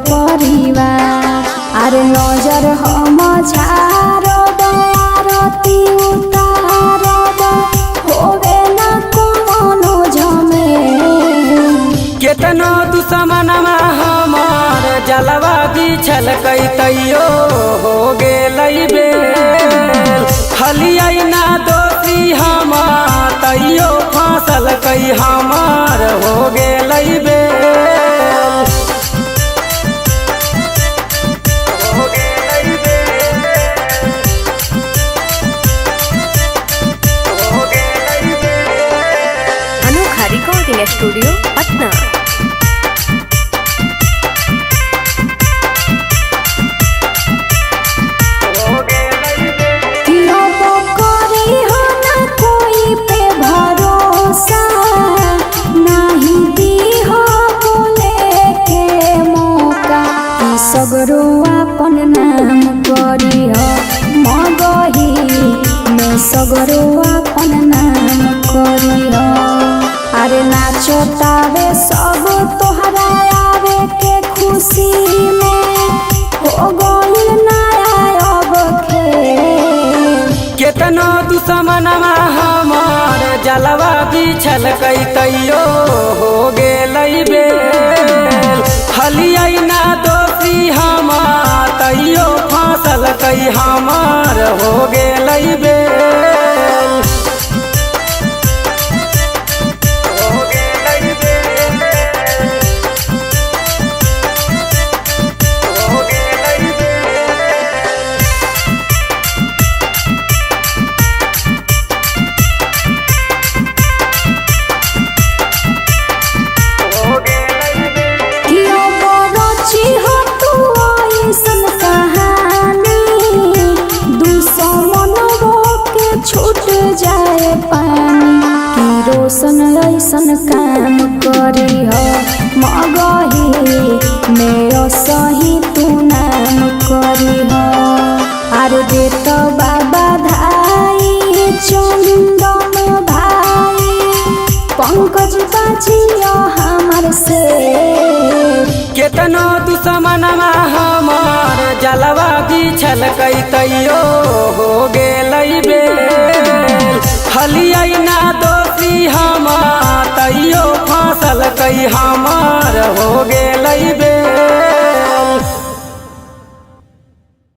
परिवार। अरे नजर हम झारब आरती उतारब होवे न कोनो झमेल। केतनो दुश्मनमा हमार जलवा बिछल तैयो हो गेलै बेल। हलियै ना दोषी हमार तैयो फांसल हमार हो गेलै बेल। हो गेलै बेल। हो गेलै बेल। अनोखा रिकॉर्डिंग स्टूडियो पटना। सगरो अपन नाम करी मगही में सगरो अपन नाम करी। अरे नाचो तावे सब तोहरा आवे के खुशी में हो गइल नया अब खेल। केतनो दुश्मनमा हमार जलवा बिछल तैयो हो गेलै बेल। हलियै ना दोषी हमार तैयो फांसल हमार हो गेलै बेल। हो गेलै बेल। हो गेलै बेल। रोशन ऐसन काम करी मगही मेरा सही तू नाम करी। अरे देत बाबा धाई चंदन भाई पंकज बाजिया हमार से। केतनो दुश्मनमा हमार जलवा बिछल तैयो हो गेलै बेल। हलियै ना दोषी हमार तैयो फांसल हमार हो गेलै बेल।